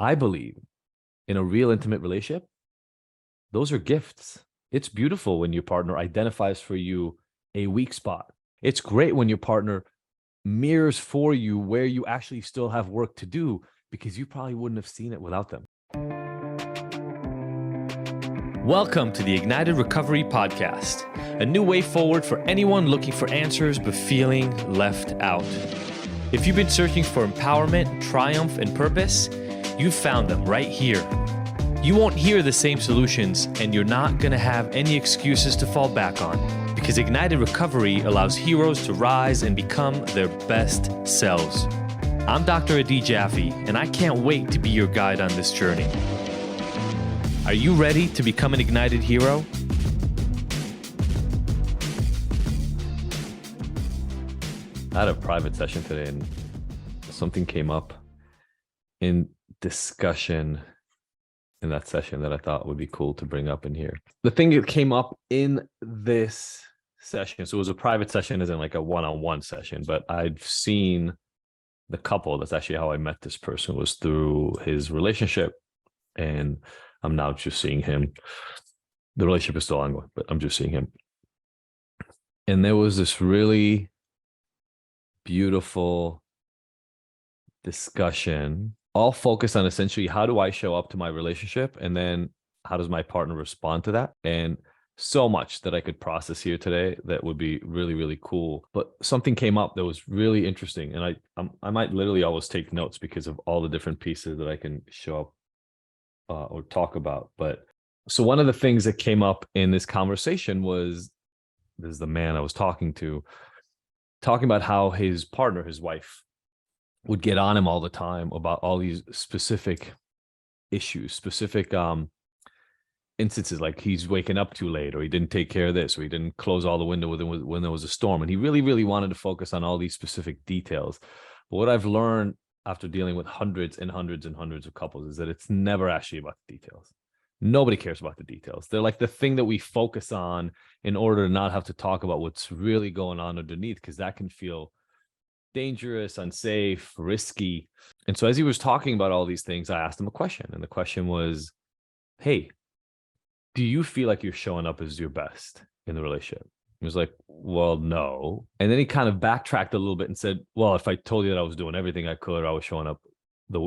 I believe in a real intimate relationship, those are gifts. It's beautiful when your partner identifies for you a weak spot. It's great when your partner mirrors for you where you actually still have work to do because you probably wouldn't have seen it without them. Welcome to the Ignited Recovery Podcast, a new way forward for anyone looking for answers but feeling left out. If you've been searching for empowerment, triumph, and purpose, you've found them right here. You won't hear the same solutions, and you're not going to have any excuses to fall back on, because Ignited Recovery allows heroes to rise and become their best selves. I'm Dr. Sophie Jaffe, and I can't wait to be your guide on this journey. Are you ready to become an ignited hero? I had a private session today and something came up in discussion in that session that I thought would be cool to bring up in here. The thing that came up in this session, so it was a private session, isn't like a one-on-one session, but I'd seen the couple. That's actually how I met this person, was through his relationship, and I'm now just seeing him. The relationship is still ongoing, but I'm just seeing him. And there was this really beautiful discussion, all focused on essentially how do I show up to my relationship, and then how does my partner respond to that? And so much that I could process here today that would be really, really cool. But something came up that was really interesting, and I might literally always take notes because of all the different pieces that I can show up or talk about. But so one of the things that came up in this conversation was, this is the man I was talking about how his partner, his wife, would get on him all the time about all these specific issues, specific instances, like he's waking up too late, or he didn't take care of this, or he didn't close all the windows when there was a storm. And he really, really wanted to focus on all these specific details. But what I've learned after dealing with hundreds and hundreds and hundreds of couples is that it's never actually about the details. Nobody cares about the details. They're like the thing that we focus on in order to not have to talk about what's really going on underneath, because that can feel dangerous, unsafe, risky. And so as he was talking about all these things, I asked him a question. And the question was, hey, do you feel like you're showing up as your best in the relationship? He was like, well, no. And then he kind of backtracked a little bit and said, well, if I told you that I was doing everything I could, or I was showing up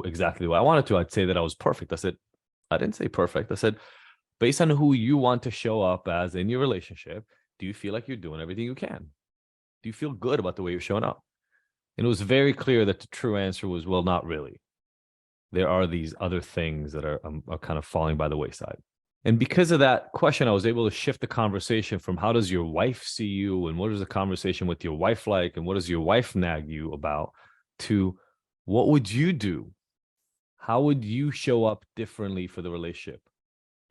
exactly the way I wanted to, I'd say that I was perfect. I said, I didn't say perfect. I said, based on who you want to show up as in your relationship, do you feel like you're doing everything you can? Do you feel good about the way you're showing up? And it was very clear that the true answer was, well, not really. There are these other things that are kind of falling by the wayside. And because of that question, I was able to shift the conversation from how does your wife see you, and what is the conversation with your wife like, and what does your wife nag you about, to what would you do? How would you show up differently for the relationship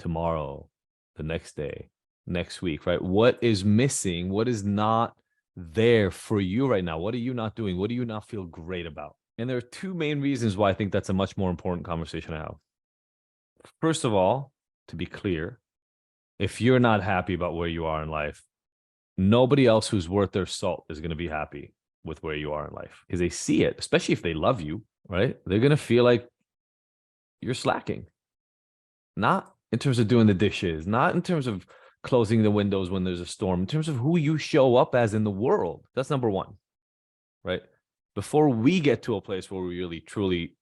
tomorrow, the next day, next week, right? What is missing? What is not there for you right now? What are you not doing? What do you not feel great about? And there are two main reasons why I think that's a much more important conversation to have. First of all, to be clear, if you're not happy about where you are in life, nobody else who's worth their salt is going to be happy with where you are in life, because they see it, especially if they love you, right? They're going to feel like you're slacking, not in terms of doing the dishes, not in terms of closing the windows when there's a storm, in terms of who you show up as in the world. That's number one, right? Before we get to a place where we really, truly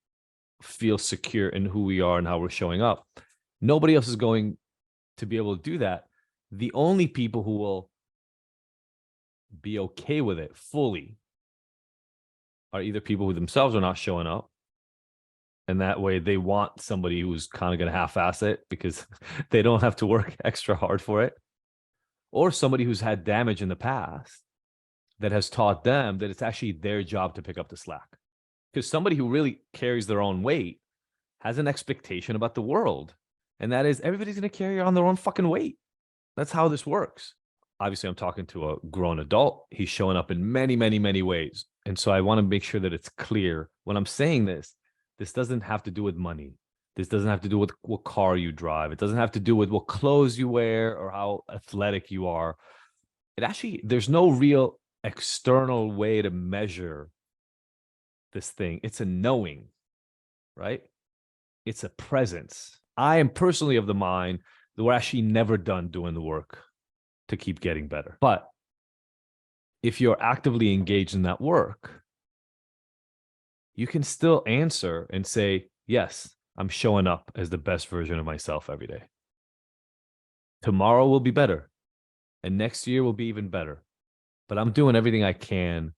feel secure in who we are and how we're showing up, nobody else is going to be able to do that. The only people who will be okay with it fully are either people who themselves are not showing up, and that way they want somebody who's kind of going to half-ass it because they don't have to work extra hard for it, or somebody who's had damage in the past that has taught them that it's actually their job to pick up the slack. Because somebody who really carries their own weight has an expectation about the world. And that is, everybody's going to carry on their own fucking weight. That's how this works. Obviously, I'm talking to a grown adult. He's showing up in many, many, many ways. And so I want to make sure that it's clear when I'm saying this. This doesn't have to do with money. This doesn't have to do with what car you drive. It doesn't have to do with what clothes you wear or how athletic you are. It actually, there's no real external way to measure this thing. It's a knowing, right? It's a presence. I am personally of the mind that we're actually never done doing the work to keep getting better. But if you're actively engaged in that work, you can still answer and say, yes, I'm showing up as the best version of myself every day. Tomorrow will be better, and next year will be even better. But I'm doing everything I can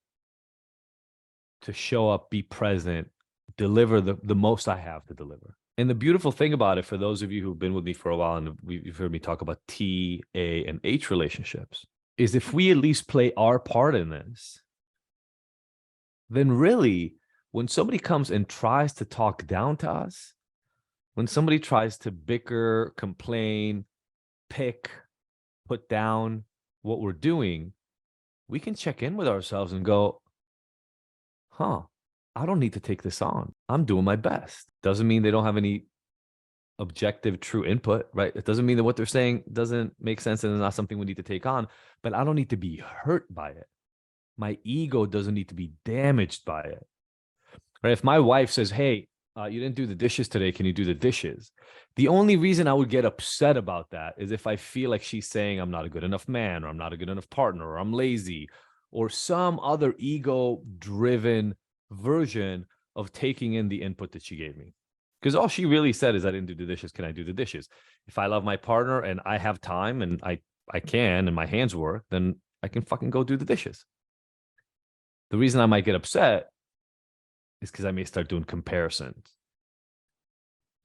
to show up, be present, deliver the most I have to deliver. And the beautiful thing about it, for those of you who've been with me for a while and you've heard me talk about T, A, and H relationships, is if we at least play our part in this, then really, when somebody comes and tries to talk down to us, when somebody tries to bicker, complain, pick, put down what we're doing, we can check in with ourselves and go, I don't need to take this on. I'm doing my best. Doesn't mean they don't have any objective, true input, right? It doesn't mean that what they're saying doesn't make sense and is not something we need to take on, but I don't need to be hurt by it. My ego doesn't need to be damaged by it. Right? If my wife says, hey, you didn't do the dishes today, can you do the dishes? The only reason I would get upset about that is if I feel like she's saying I'm not a good enough man, or I'm not a good enough partner, or I'm lazy, or some other ego-driven version of taking in the input that she gave me. Because all she really said is, I didn't do the dishes. Can I do the dishes? If I love my partner and I have time and I can and my hands work, then I can fucking go do the dishes. The reason I might get upset is because I may start doing comparisons.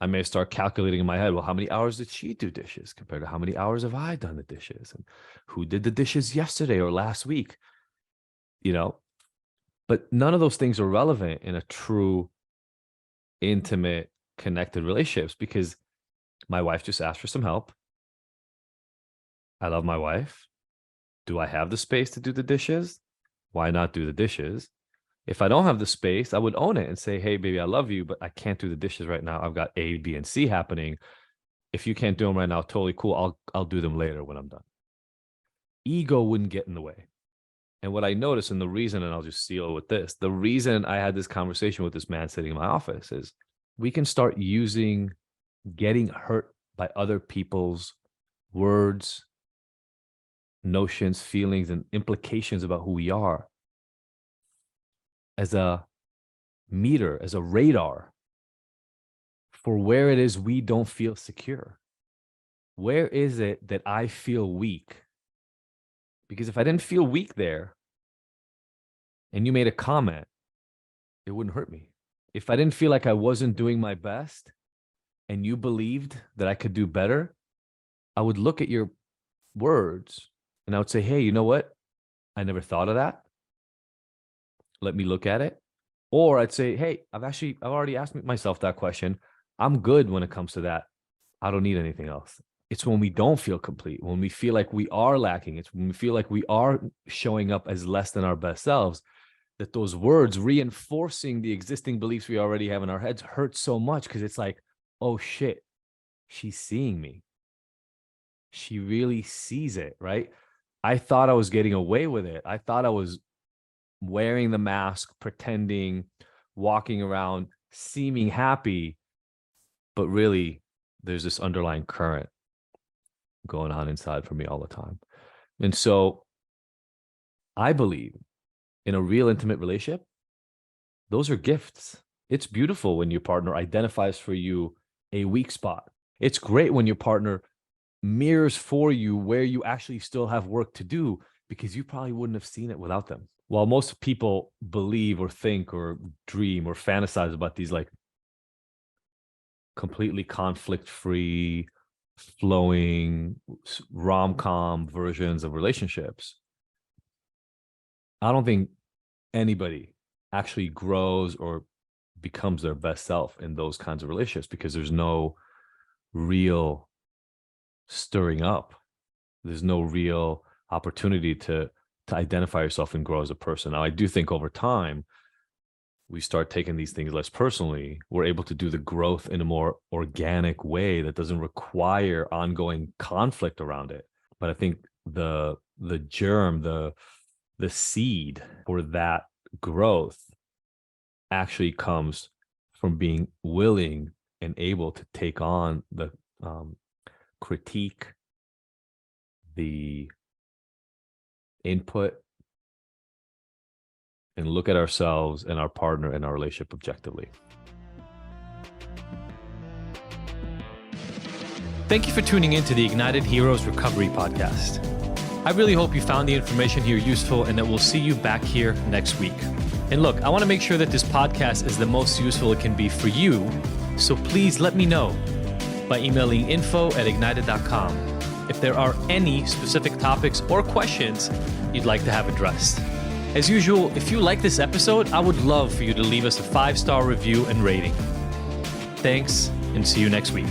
I may start calculating in my head, well, how many hours did she do dishes compared to how many hours have I done the dishes? And who did the dishes yesterday or last week? You know, but none of those things are relevant in a true, intimate, connected relationships, because my wife just asked for some help. I love my wife. Do I have the space to do the dishes? Why not do the dishes? If I don't have the space, I would own it and say, hey, baby, I love you, but I can't do the dishes right now. I've got A, B, and C happening. If you can't do them right now, totally cool. I'll do them later when I'm done. Ego wouldn't get in the way. And what I noticed, and the reason, and I'll just seal it with this, the reason I had this conversation with this man sitting in my office is we can start using getting hurt by other people's words, notions, feelings, and implications about who we are as a meter, as a radar for where it is we don't feel secure. Where is it that I feel weak? Because if I didn't feel weak there and you made a comment, it wouldn't hurt me. If I didn't feel like I wasn't doing my best and you believed that I could do better, I would look at your words and I would say, hey, you know what? I never thought of that. Let me look at it. Or I'd say, hey, I've already asked myself that question. I'm good when it comes to that. I don't need anything else. It's when we don't feel complete, when we feel like we are lacking, it's when we feel like we are showing up as less than our best selves, that those words reinforcing the existing beliefs we already have in our heads hurt so much, because it's like, oh shit, she's seeing me. She really sees it, right? I thought I was getting away with it. I thought I was wearing the mask, pretending, walking around, seeming happy, but really there's this underlying current going on inside for me all the time. And so I believe in a real intimate relationship, those are gifts. It's beautiful when your partner identifies for you a weak spot. It's great when your partner mirrors for you where you actually still have work to do, because you probably wouldn't have seen it without them. While most people believe or think or dream or fantasize about these like completely conflict-free, flowing rom-com versions of relationships, I don't think anybody actually grows or becomes their best self in those kinds of relationships, because there's no real stirring up. There's no real opportunity to identify yourself and grow as a person. Now, I do think over time, we start taking these things less personally. We're able to do the growth in a more organic way that doesn't require ongoing conflict around it. But I think the germ, the seed for that growth actually comes from being willing and able to take on the critique, the input, and look at ourselves and our partner and our relationship objectively. Thank you for tuning in to the Ignited Heroes Recovery Podcast. I really hope you found the information here useful and that we'll see you back here next week. And look, I want to make sure that this podcast is the most useful it can be for you, so please let me know by emailing info@ignited.com if there are any specific topics or questions you'd like to have addressed. As usual, if you like this episode, I would love for you to leave us a 5-star review and rating. Thanks, and see you next week.